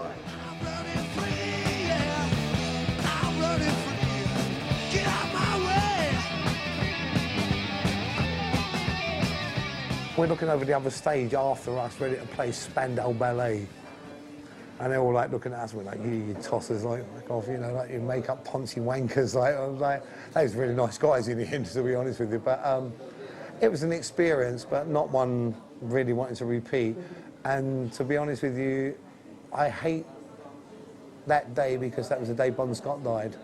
I'm running free, yeah. I'm running free. Get out my way. We're looking over the other stage after us, ready to play Spandau Ballet. And they're all like looking at us, we're like, you tossers, like off, you know, like you make-up poncy wankers. Like, I was like, they was really nice guys in the end, to be honest with you. But it was an experience, but not one really wanting to repeat. And to be honest with you, I hate that day because that was the day Bon Scott died.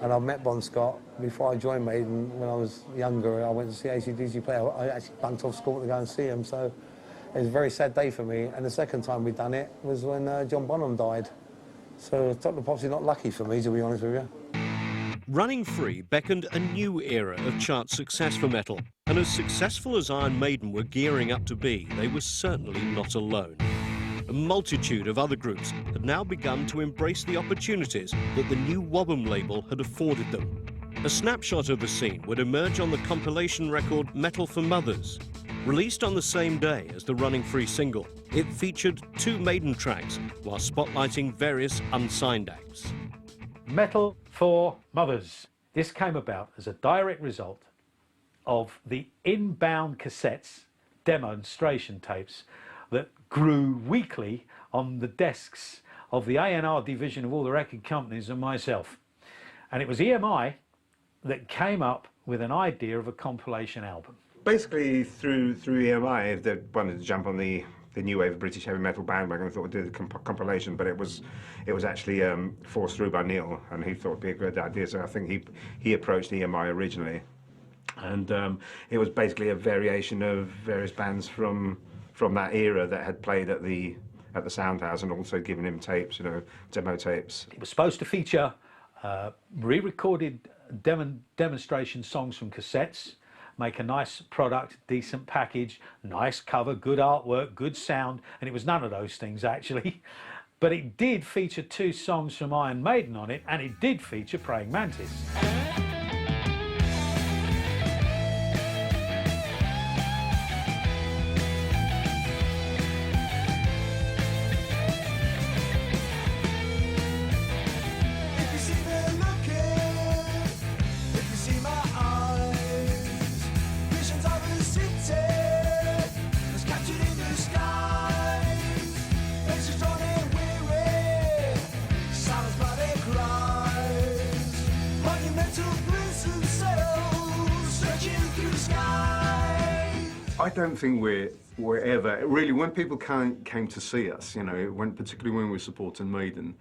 And I met Bon Scott before I joined Maiden. When I was younger, I went to see AC/DC play. I actually bunked off school to go and see him. So it was a very sad day for me. And the second time we'd done it was when John Bonham died. So Dr. Pop's not lucky for me, to be honest with you. Running Free beckoned a new era of chart success for metal. And as successful as Iron Maiden were gearing up to be, they were certainly not alone. A multitude of other groups had now begun to embrace the opportunities that the NWOBHM label had afforded them. A snapshot of the scene would emerge on the compilation record Metal for Mothers. Released on the same day as the Running Free single, it featured 2 Maiden tracks while spotlighting various unsigned acts. Metal for Mothers. This came about as a direct result of the inbound cassettes, demonstration tapes, that grew weekly on the desks of the A&R division of all the record companies and myself. And it was EMI that came up with an idea of a compilation album. Basically, through EMI, they wanted to jump on the new wave of British heavy metal bandwagon. I thought we'd do the compilation, but it was actually forced through by Neil, and he thought it'd be a good idea. So I think he approached EMI originally, and it was basically a variation of various bands from that era that had played at the Soundhouse, and also given him tapes, you know, demo tapes. It was supposed to feature re-recorded demonstration songs from cassettes, make a nice product, decent package, nice cover, good artwork, good sound, and it was none of those things actually. But it did feature 2 songs from Iron Maiden on it, and it did feature Praying Mantis. I don't think we're ever really, when people came to see us, you know, particularly when we were supporting Maiden,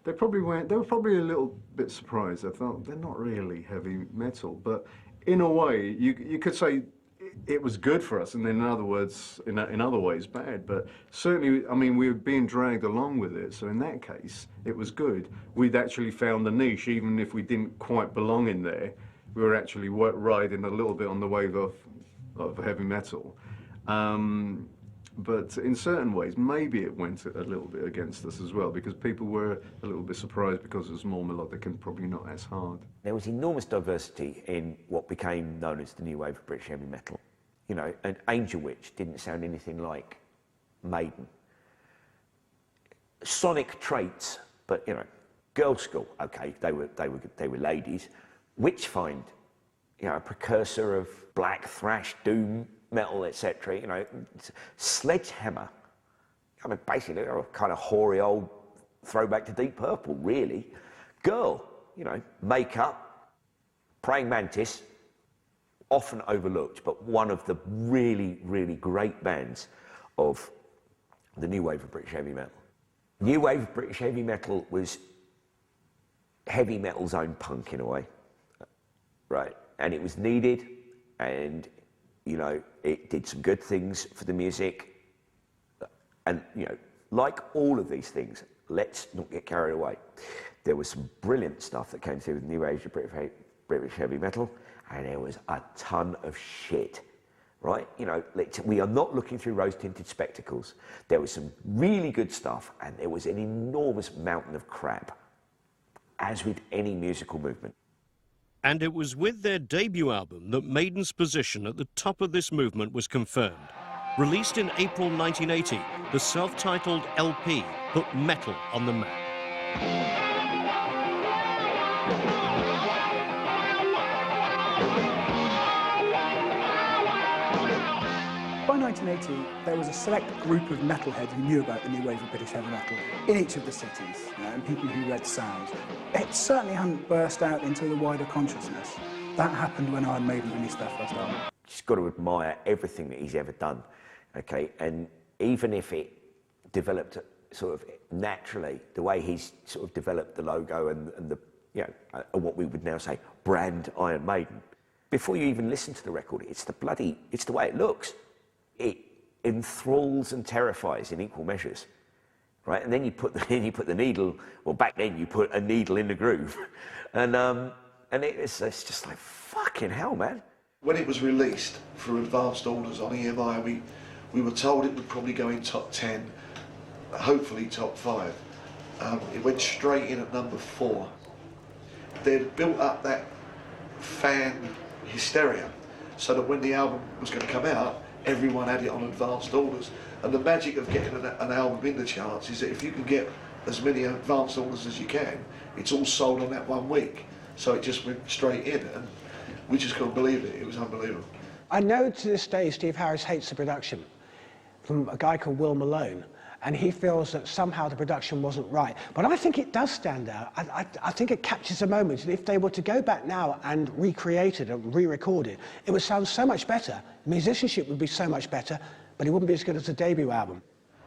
they were probably a little bit surprised. I thought they're not really heavy metal, but in a way you could say it was good for us, and then in other words, in other ways bad. But certainly, I mean, we were being dragged along with it, so in that case it was good. We'd actually found a niche, even if we didn't quite belong in there. We were actually riding a little bit on the wave of heavy metal. But in certain ways, maybe it went a little bit against us as well, because people were a little bit surprised because it was more melodic and probably not as hard. There was enormous diversity in what became known as the new wave of British heavy metal. You know, and Angel Witch didn't sound anything like Maiden. Sonic traits, but you know, Girls' School, okay, they were ladies. Witchfind, you know, a precursor of black thrash, doom metal, etc. You know, Sledgehammer, I mean, basically a kind of hoary old throwback to Deep Purple, really. Girl, you know, Makeup, Praying Mantis, often overlooked, but one of the really, really great bands of the new wave of British heavy metal. New wave of British heavy metal was heavy metal's own punk in a way, right? And it was needed, and you know, it did some good things for the music. And you know, like all of these things, let's not get carried away. There was some brilliant stuff that came through with the new age of British heavy metal, and there was a ton of shit, right? You know, we are not looking through rose-tinted spectacles. There was some really good stuff, and there was an enormous mountain of crap, as with any musical movement. And it was with their debut album that Maiden's position at the top of this movement was confirmed. Released in April 1980, the self-titled LP put metal on the map. By 1980, there was a select group of metalheads who knew about the new wave of British heavy metal in each of the cities, and people who read sounds. It certainly hadn't burst out into the wider consciousness. That happened when Iron Maiden released their first album. Just got to admire everything that he's ever done, okay? And even if it developed sort of naturally, the way he's sort of developed the logo and the, you know, what we would now say, brand Iron Maiden. Before you even listen to the record, it's the way it looks. It enthralls and terrifies in equal measures, right? And then you put the needle. Well, back then you put a needle in the groove, and it's just like fucking hell, man. When it was released for advanced orders on EMI, we were told it would probably go in top 10, hopefully top 5. It went straight in at number 4. They'd built up that fan hysteria, so that when the album was going to come out, everyone had it on advanced orders. And the magic of getting an album in the charts is that if you can get as many advanced orders as you can, it's all sold on that 1 week. So it just went straight in, and we just couldn't believe it. It was unbelievable. I know to this day Steve Harris hates the production from a guy called Will Malone, and he feels that somehow the production wasn't right. But I think it does stand out. I think it captures a moment, and if they were to go back now and recreate it and re-record it, it would sound so much better. The musicianship would be so much better, but it wouldn't be as good as the debut album.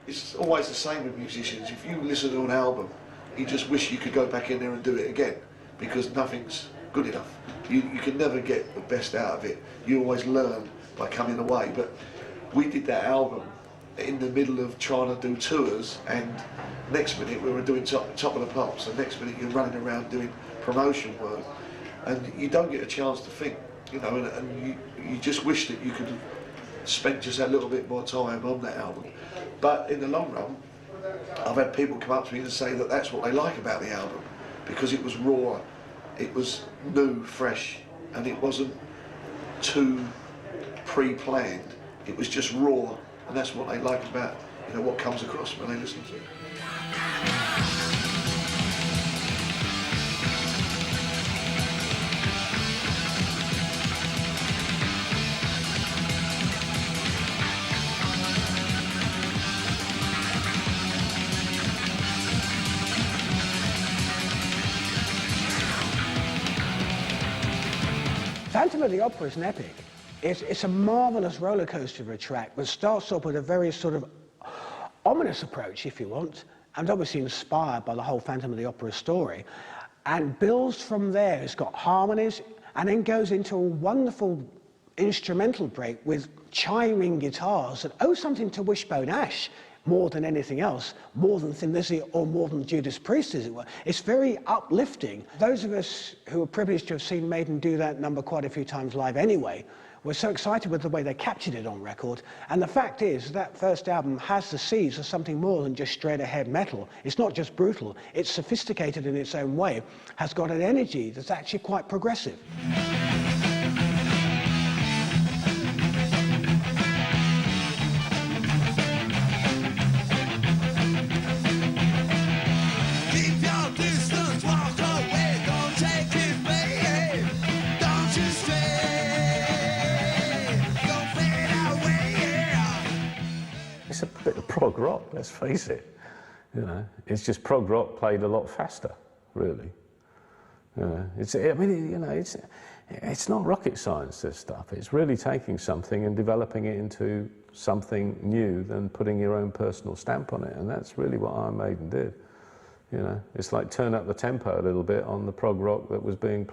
It's always the same with musicians. If you listen to an album, you just wish you could go back in there and do it again, because nothing's good enough. You can never get the best out of it. You always learn by coming away. But we did that album in the middle of trying to do tours, and next minute we were doing top of the pops, and next minute you're running around doing promotion work, and you don't get a chance to think, you know, and you just wish that you could have spent just a little bit more time on that album. But in the long run, I've had people come up to me and say that that's what they like about the album, because it was raw, it was new, fresh, and it wasn't too pre-planned. It was just raw. And that's what they like about, you know, what comes across when they listen to it. Phantom of the Opera is an epic. It's a marvellous roller coaster of a track that starts off with a very sort of ominous approach, if you want, and obviously inspired by the whole Phantom of the Opera story, and builds from there. It's got harmonies, and then goes into a wonderful instrumental break with chiming guitars that owe something to Wishbone Ash more than anything else, more than Thin Lizzy or more than Judas Priest, as it were. It's very uplifting. Those of us who are privileged to have seen Maiden do that number quite a few times live anyway, we're so excited with the way they captured it on record. And the fact is, that first album has the seeds of something more than just straight-ahead metal. It's not just brutal, it's sophisticated in its own way, has got an energy that's actually quite progressive. It's a bit of prog rock, let's face it. You know, it's just prog rock played a lot faster, really. You know, it's not rocket science, this stuff. It's really taking something and developing it into something new than putting your own personal stamp on it, and that's really what Iron Maiden did. You know, it's like turn up the tempo a little bit on the prog rock that was being